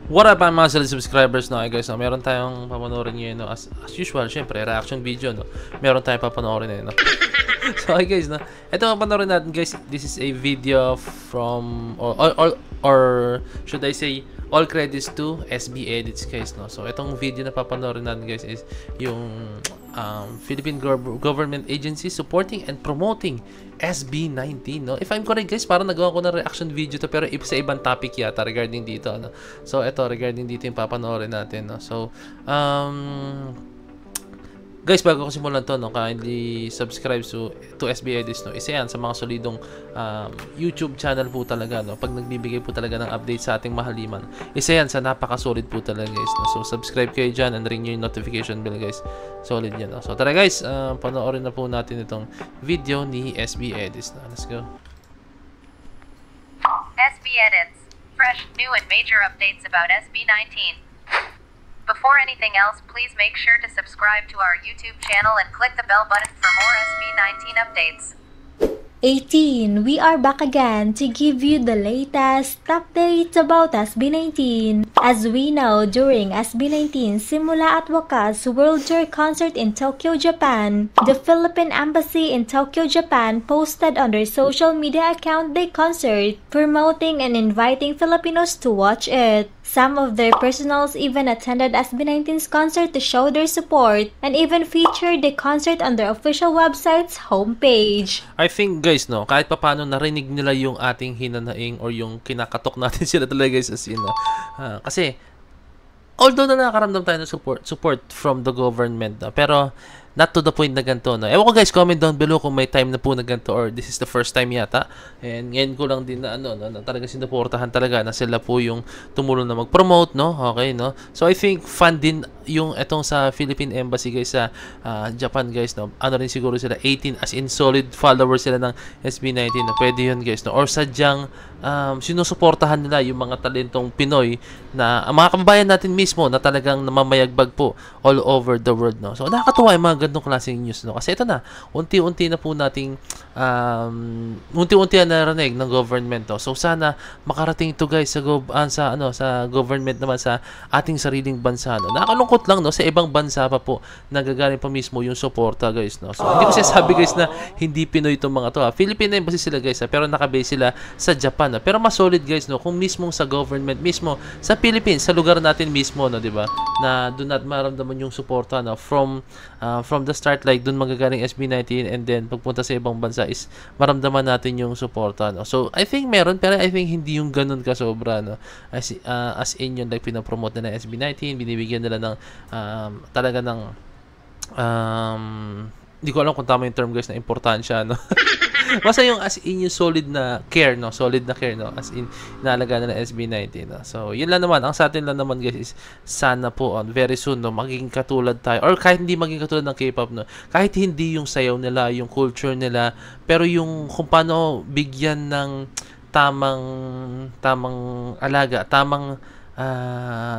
What up mga solid subscribers no, guys, no? Meron tayong papanoorin ngayon, no? As usual, syempre, reaction video, no? Meron tayong papanoorin no? So, okay, guys, no? Ito, papanoorin natin, guys. This is a video from, or should I say, all credits to SB Edits, guys, no? So, itong video na papanoorin natin, guys, is yung Philippine government agency supporting and promoting SB19, no? If I'm correct, guys, parang nagawa ko ng reaction video to, pero sa ibang topic yata regarding dito, no? So, ito, regarding dito yung papanoorin natin, no? So, guys, bago ko simulan to, no, kindly subscribe to SB Edits, no. Isa yan sa mga solidong YouTube channel po talaga, no. Pag nagbibigay po talaga ng update sa ating mahaliman, isa yan sa napaka-solid po talaga, guys, no. So, subscribe kayo dyan and ring yung notification bell, guys. Solid yan, no. So, tara, guys, panoorin na po natin itong video ni SB Edits, no. Let's go. SB Edits. Fresh, new, and major updates about SB19. Before anything else, please make sure to subscribe to our YouTube channel and click the bell button for more SB19 updates. 18. We are back again to give you the latest updates about SB19. As we know, during SB19 Simula at Wakas World Tour Concert in Tokyo, Japan, the Philippine Embassy in Tokyo, Japan posted on their social media account the concert, promoting and inviting Filipinos to watch it. Some of their personals even attended SB19's concert to show their support and even featured the concert on their official website's homepage. I think, guys, no, kahit papaano narinig nila yung ating hinanaing or yung kinakatok natin sila talaga, guys, as in, no? Kasi although na nakakaramdam tayo ng support from the government, no, pero not to the point na ganito, no. Ewan ko, guys, comment down below kung may time na po na ganito or this is the first time yata. And ngayon ko lang din na na talaga sinuportahan talaga na sila po yung tumulong na mag-promote, no. Okay, no. So I think fun din yung etong sa Philippine Embassy, guys, sa Japan, guys, no. Ano rin siguro sila 18 as in solid followers sila ng SB19, no. Pwede yun, guys, no. Or sadyang sinusuportahan nila yung mga talentong Pinoy na mga kababayan natin mismo na talagang namamayagpag po all over the world, no. So nakakatuwa yung mga ganitong klaseng news, no. Kasi ito na, unti-unti na po nating unti-unti na narinig ng government, no. So sana makarating ito, guys, sa government naman sa ating sariling bansa, no. Nakakalungkot lang, no, sa ibang bansa pa po nagagaling pa mismo yung suporta, guys, no. So hindi ko sinasabi, guys, na hindi Pinoy itong mga to, Philippine Embassy sila, guys, pero nakabase sila sa Japan, no. Pero mas solid, guys, no, kung mismo sa government mismo sa Philippines, sa lugar natin mismo, no, di ba, na doon natin maramdaman yung suporta, no, from the start, like doon magagaling SB19 and then pagpunta sa ibang bansa is maramdaman natin yung suporta, no. So I think meron, pero I think hindi yung ganun kasobra, no, as in yung like pinapromote nila SB19, binibigyan nila ng talaga ng hindi ko alam kung tama yung term, guys, na importansya, no. Basta yung as in yung solid na care, no, as in naalagaan na SB19, no. So yun lang naman, ang sa atin lang naman, guys, is sana po very soon, no, magiging katulad tayo, or kahit hindi maging katulad ng K-pop, no, kahit hindi yung sayaw nila, yung culture nila, pero yung kung paano bigyan ng tamang alaga,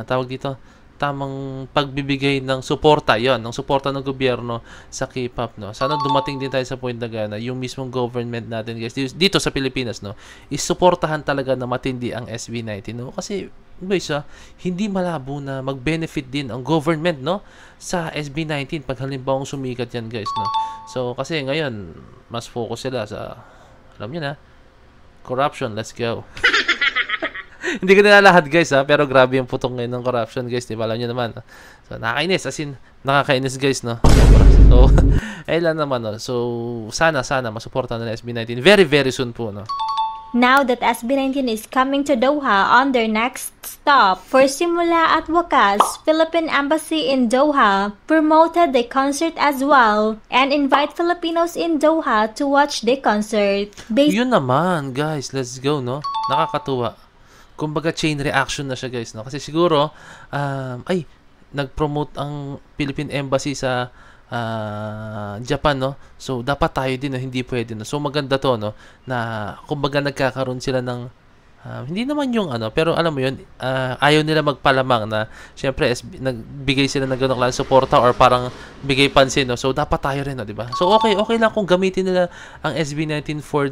tawag dito, tamang pagbibigay ng suporta, yon, ng suporta ng gobyerno sa K-pop, no. Sana dumating din tayo sa point na gana yung mismong government natin, guys, dito sa Pilipinas, no, is suportahan talaga na matindi ang SB19, no. Kasi, guys, hindi malabo na mag-benefit din ang government, no, sa SB19 pag halimbawang sumikat yan, guys, no. So, kasi ngayon, mas focus sila sa, alam niyo na, corruption. Let's go. Hindi ko na lahat, guys, pero grabe yung putong ngayon ng corruption, guys, di ba? Alam nyo naman. So, nakakainis, as in, nakakainis, guys, no? So, lang naman, no? So, sana, masuportan na SB19 very, very soon po, no? Now that SB19 is coming to Doha on their next stop for Simula at Wakas, Philippine Embassy in Doha promoted the concert as well and invite Filipinos in Doha to watch the concert. Yun naman, guys, let's go, no? Nakakatuwa. Kumbaga chain reaction na siya, guys, no? Kasi siguro nag-promote ang Philippine Embassy sa Japan, no? So dapat tayo din, no? Hindi pwede, no? So maganda to, no, na kumbaga nagkakaroon sila ng hindi naman yung pero alam mo yun, ayaw nila magpalamang na syempre nagbigay sila ng ganong klaseng suporta or parang bigay pansin, no? So dapat tayo rin, no, di ba? So okay lang kung gamitin nila ang SB19 for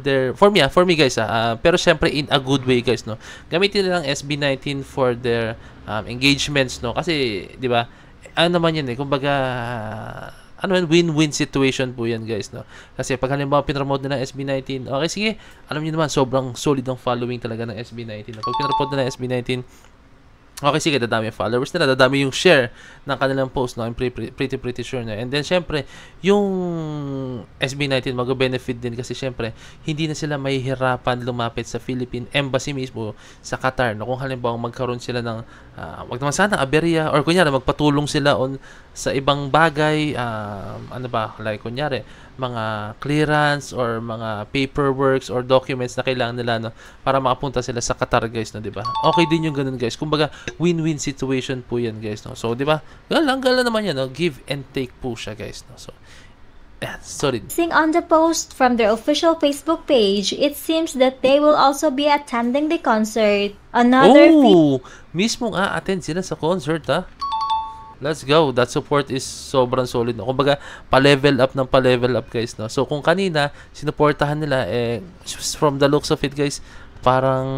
me, guys, pero syempre in a good way, guys, no? Gamitin nila ang SB19 for their engagements, no? Kasi, di ba, ano naman yan kumbaga, ano yan, win-win situation po yan, guys, no? Kasi pag halimbawa pinromote nila SB19, okay, sige, alam niyo naman, sobrang solid ang following talaga ng SB19. Pag pinromote nila SB19, okay, sige, dadami yung followers nila, dadami yung share ng kanilang post, no? I'm pretty sure na. And then, syempre, yung SB19 mag-benefit din kasi syempre, hindi na sila mahihirapan lumapit sa Philippine Embassy mismo sa Qatar, no? Kung halimbawa magkaroon sila ng, wag naman sana, aberya, or kunyari, magpatulong sila sa ibang bagay, ano ba, like, kunyari, mga clearance or mga paperworks or documents na kailangan nila, no, para makapunta sila sa Qatar, guys, no, di ba? Okay din yung ganun, guys. Kumbaga, win-win situation po yan, guys, no. So, di ba? Galang naman yan, no. Give and take po siya, guys, no. So, sorry. On the post from their official Facebook page, it seems that they will also be attending the concert. Another mismo nga attend sila sa concert, ha? Let's go. That support is sobrang solid, no? Kumbaga, pa-level up, guys, no? So, kung kanina, sinuportahan nila, from the looks of it, guys, parang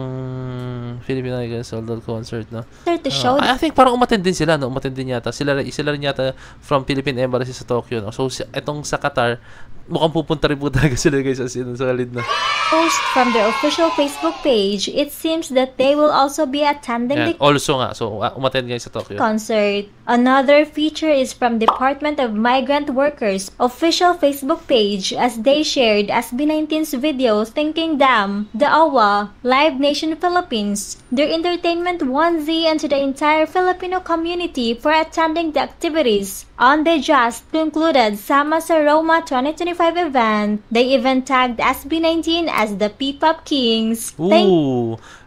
Filipino Sold concert, no? I think parang umattend din sila, no? Umattend din yata. Sila rin yata from Philippine Embassy sa Tokyo, no? So, etong sa Qatar, mukhang pupunta rin po talaga sila, guys, as in, sa halid na. Post from their official Facebook page, it seems that they will also be attending the also nga, so umattend guys sa Tokyo concert. Another feature is from Department of Migrant Workers official Facebook page as they shared SB19's video thanking them, the AWA, Live Nation Philippines, their entertainment 1Z, and to the entire Filipino community for attending the activities on the just concluded Sama sa Roma 2025 event. They even tagged SB19 as the P-Pop Kings.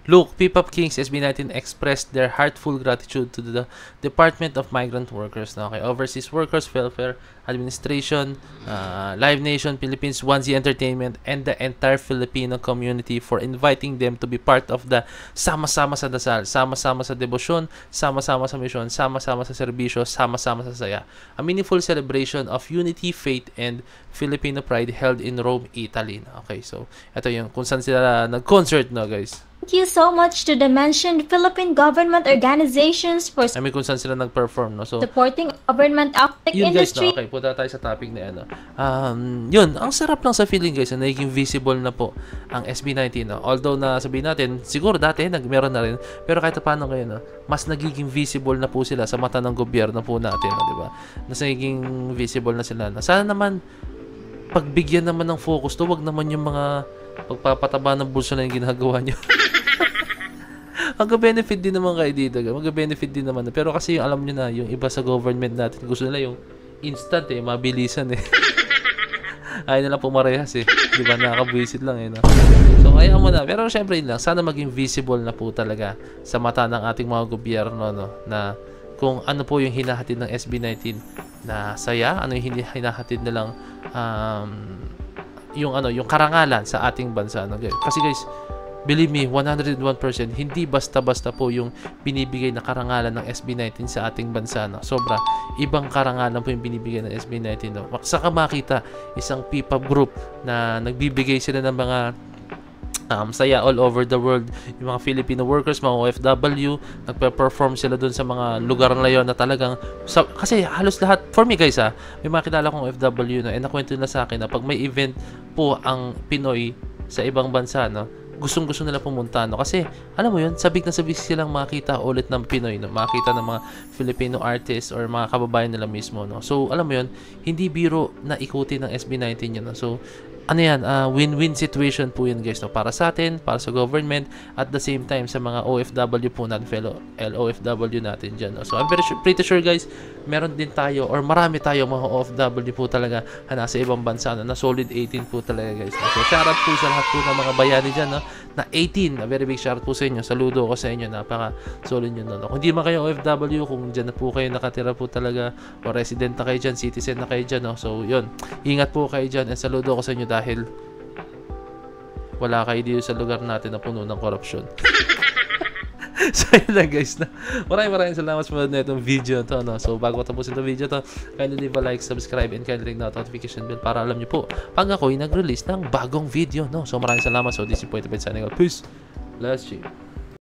Look, P-Pop Kings SB19 expressed their heartful gratitude to the Department of Migrant Workers, okay, Overseas Workers Welfare Administration, Live Nation Philippines, 1Z Entertainment, and the entire Filipino community for inviting them to be part of the sama-sama sa dasal, sama-sama sa debosyon, sama-sama sa misyon, sama-sama sa serbisyo, sama-sama sa saya. A meaningful celebration of unity, faith, and Filipino pride held in Rome, Italy. Okay, so ito yung kung saan sila nag-concert, no, guys. Thank you so much to the mentioned Philippine government organizations for kung saan sila nag-perform, no? So, supporting government optic industry. Guys, no? Okay, punta tayo sa topic na ano. Yun, ang sarap lang sa feeling, guys, na naging visible na po ang SB19, no? Although na sabihin natin, siguro dati meron na rin, pero kahit paano ngayon, no, mas nagiging visible na po sila sa mata ng gobyerno po natin, no, di ba? Mas nagiging visible na sila. Sana naman pagbigyan naman ng focus to, wag naman yung mga pagpapataba ng bulsa na yung ginagawa nyo. Mag-benefit din naman kayo dito. Mag-benefit din naman. Pero kasi yung alam nyo na, yung iba sa government natin, gusto nila yung instant, mabilisan, ayaw nila pumarehas, di ba? Nakakabwisit lang, no? So, ayaw mo na. Pero syempre yun lang, sana maging visible na po talaga sa mata ng ating mga gobyerno, no? Na kung ano po yung hinahatid ng SB19 na saya, ano yung hinahatid nilang yung karangalan sa ating bansa, no? Kasi guys, believe me, 101%, hindi basta-basta po yung binibigay na karangalan ng SB19 sa ating bansa, no? Sobra. Ibang karangalan po yung binibigay ng SB19, no? Saka makita isang P-Pop group na nagbibigay sila ng mga saya all over the world. Yung mga Filipino workers, mga OFW, nagpe-perform sila dun sa mga lugar na yun na talagang kasi halos lahat, for me guys, may mga kilala kong OFW, no, nakwento na sa akin na pag may event po ang Pinoy sa ibang bansa, no, gustong-gusto nila pumunta, no? Kasi, alam mo yun, sabik na sabik silang makita ulit ng Pinoy, no? Makita ng mga Filipino artists or mga kababayan nila mismo, no? So, alam mo yun, hindi biro na ikutin ng SB19 yun, no? So, ano yan, win-win situation po yun, guys, no? Para sa atin, para sa government, at the same time sa mga OFW po natin, fellow LOFW natin dyan, no? So, I'm pretty sure, guys, meron din tayo, or marami tayo mga OFW po talaga na nasa ibang bansa, no? Na solid 18 po talaga, guys, no? So, shoutout po sa lahat po ng mga bayani dyan, no? Na 18, a very big shoutout po sa inyo, saludo ko sa inyo, napaka-solid nyo, no? Kung di man kayo OFW, kung dyan na po kayo nakatira po talaga, o resident na kayo dyan, citizen na kayo dyan, no? So, yun, ingat po kayo dyan, and saludo ko sa inyo dahil wala kayo dito sa lugar natin na puno ng korupsyon. So, yun lang, guys, na maraming salamat sa mga na itong video to, no? So, bago tapusin itong video to, kindly leave a like, subscribe, and kindly ring the notification bell para alam nyo po pag ako'y nag-release ng bagong video, no? So, maraming salamat. So, this is Point of Signing out. Peace. Let's check.